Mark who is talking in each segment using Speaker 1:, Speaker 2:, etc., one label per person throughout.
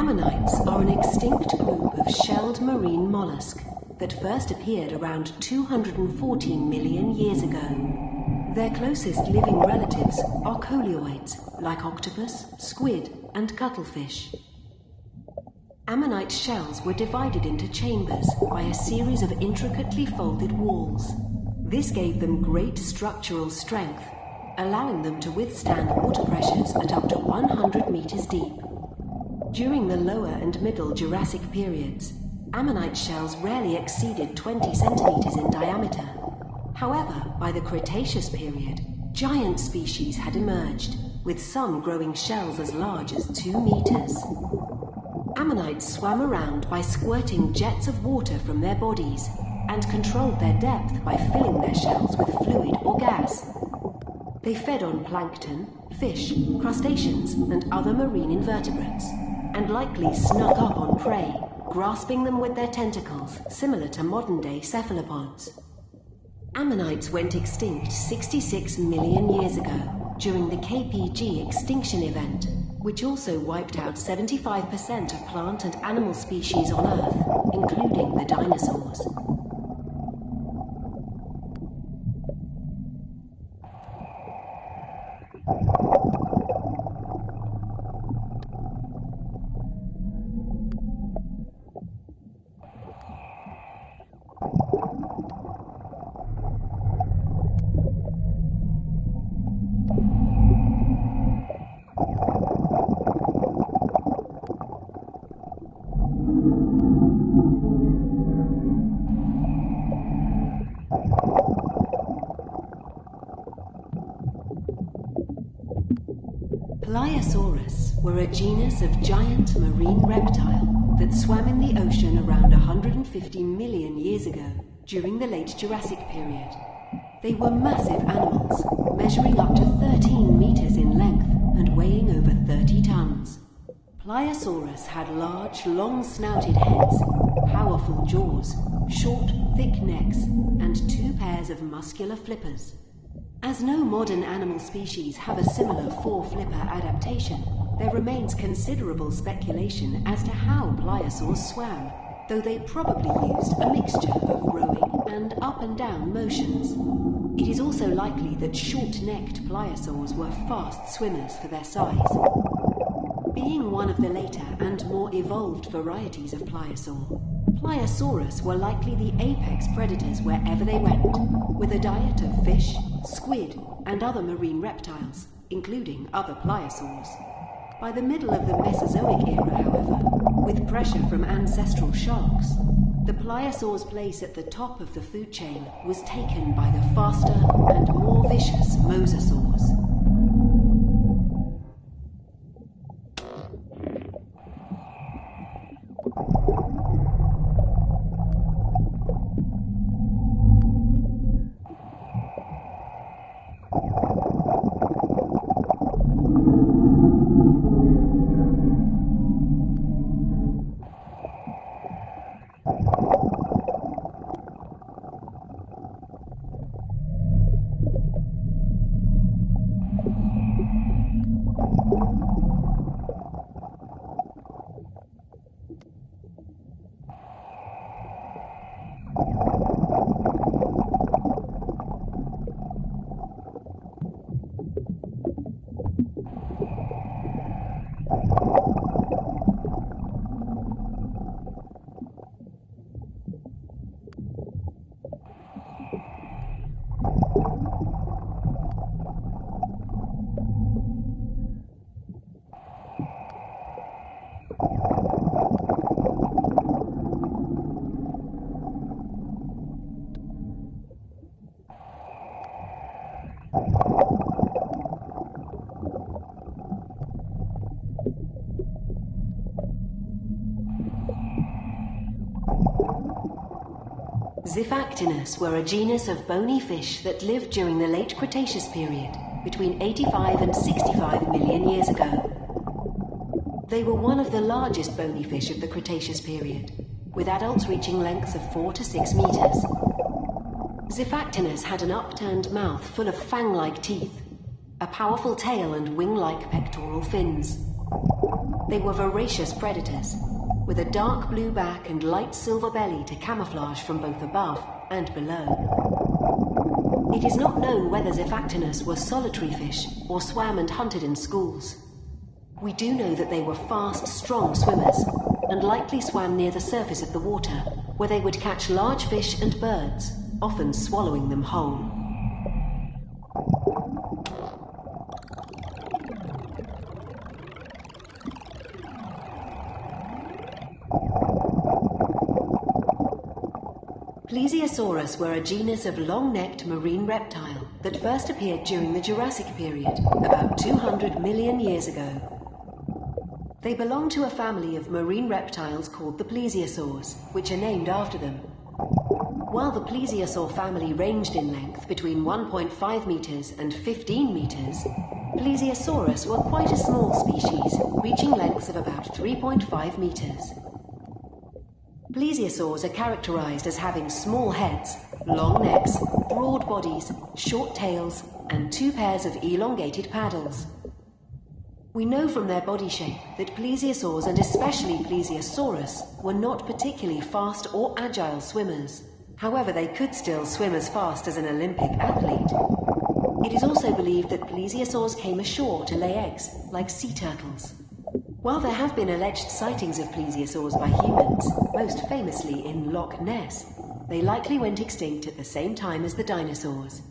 Speaker 1: Ammonites are an extinct group of shelled marine mollusk that first appeared around 214 million years ago. Their closest living relatives are coleoids, like octopus, squid, and cuttlefish. Ammonite shells were divided into chambers by a series of intricately folded walls. This gave them great structural strength, allowing them to withstand water pressures at up to 100 meters deep. During the lower and middle Jurassic periods, ammonite shells rarely exceeded 20 centimeters in diameter. However, by the Cretaceous period, giant species had emerged, with some growing shells as large as 2 meters. Ammonites swam around by squirting jets of water from their bodies and controlled their depth by filling their shells with fluid or gas. They fed on plankton, fish, crustaceans, and other marine invertebrates, and likely snuck up on prey, grasping them with their tentacles, similar to modern-day cephalopods. Ammonites went extinct 66 million years ago during the KPG extinction event, which also wiped out 75% of plant and animal species on Earth, including the dinosaurs. Pliosaurus were a genus of giant marine reptile that swam in the ocean around 150 million years ago during the late Jurassic period. They were massive animals, measuring up to 13 meters in length and weighing over 30 tons. Pliosaurus had large, long-snouted heads, powerful jaws, short, thick necks, and 2 pairs of muscular flippers. As no modern animal species have a similar four-flipper adaptation, there remains considerable speculation as to how pliosaurs swam, though they probably used a mixture of rowing and up and down motions. It is also likely that short-necked pliosaurs were fast swimmers for their size. Being one of the later and more evolved varieties of pliosaur, Pliosaurus were likely the apex predators wherever they went, with a diet of fish, squid, and other marine reptiles, including other pliosaurs. By the middle of the Mesozoic era, however, with pressure from ancestral sharks, the pliosaur's place at the top of the food chain was taken by the faster and more vicious mosasaurs. Xiphactinus were a genus of bony fish that lived during the late Cretaceous period, between 85 and 65 million years ago. They were one of the largest bony fish of the Cretaceous period, with adults reaching lengths of 4 to 6 meters. Xiphactinus had an upturned mouth full of fang-like teeth, a powerful tail and wing-like pectoral fins. They were voracious predators, with a dark blue back and light silver belly to camouflage from both above and below. It is not known whether Zephactinus were solitary fish or swam and hunted in schools. We do know that they were fast, strong swimmers, and likely swam near the surface of the water, where they would catch large fish and birds, often swallowing them whole. Plesiosaurus were a genus of long-necked marine reptile that first appeared during the Jurassic period, about 200 million years ago. They belong to a family of marine reptiles called the plesiosaurs, which are named after them. While the plesiosaur family ranged in length between 1.5 meters and 15 meters, Plesiosaurus were quite a small species, reaching lengths of about 3.5 meters. Plesiosaurs are characterized as having small heads, long necks, broad bodies, short tails, and 2 pairs of elongated paddles. We know from their body shape that plesiosaurs, and especially Plesiosaurus, were not particularly fast or agile swimmers. However, they could still swim as fast as an Olympic athlete. It is also believed that plesiosaurs came ashore to lay eggs, like sea turtles. While there have been alleged sightings of plesiosaurs by humans, most famously in Loch Ness, they likely went extinct at the same time as the dinosaurs.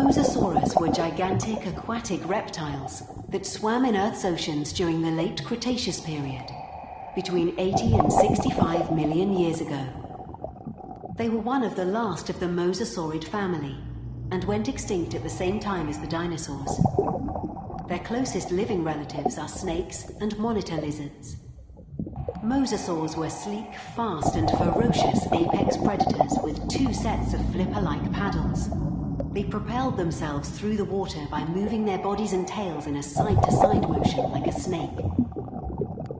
Speaker 1: Mosasaurus were gigantic aquatic reptiles that swam in Earth's oceans during the late Cretaceous period, between 80 and 65 million years ago. They were one of the last of the mosasaurid family, and went extinct at the same time as the dinosaurs. Their closest living relatives are snakes and monitor lizards. Mosasaurs were sleek, fast, and ferocious apex predators with 2 sets of flipper-like paddles. They propelled themselves through the water by moving their bodies and tails in a side-to-side motion like a snake.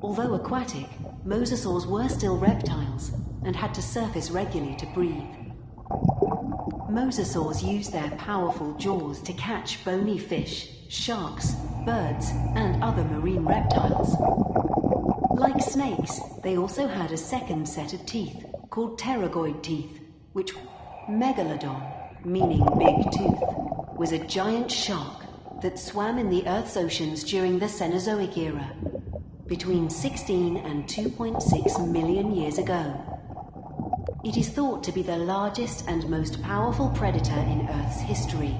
Speaker 1: Although aquatic, mosasaurs were still reptiles and had to surface regularly to breathe. Mosasaurs used their powerful jaws to catch bony fish, sharks, birds, and other marine reptiles. Like snakes, they also had a second set of teeth, called pterygoid teeth, which Megalodon, meaning big tooth, was a giant shark that swam in the Earth's oceans during the Cenozoic era, between 16 and 2.6 million years ago. It is thought to be the largest and most powerful predator in Earth's history.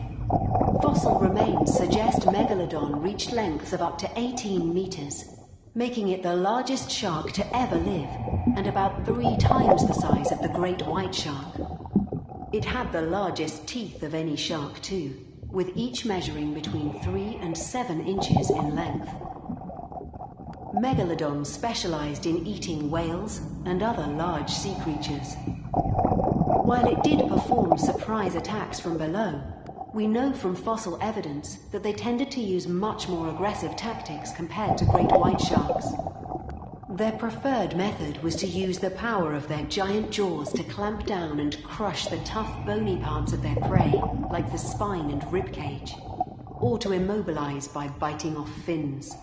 Speaker 1: Fossil remains suggest Megalodon reached lengths of up to 18 meters, making it the largest shark to ever live, and about 3 times the size of the great white shark. It had the largest teeth of any shark too, with each measuring between 3 and 7 inches in length. Megalodon specialized in eating whales and other large sea creatures. While it did perform surprise attacks from below, we know from fossil evidence that they tended to use much more aggressive tactics compared to great white sharks. Their preferred method was to use the power of their giant jaws to clamp down and crush the tough, bony parts of their prey, like the spine and ribcage, or to immobilize by biting off fins.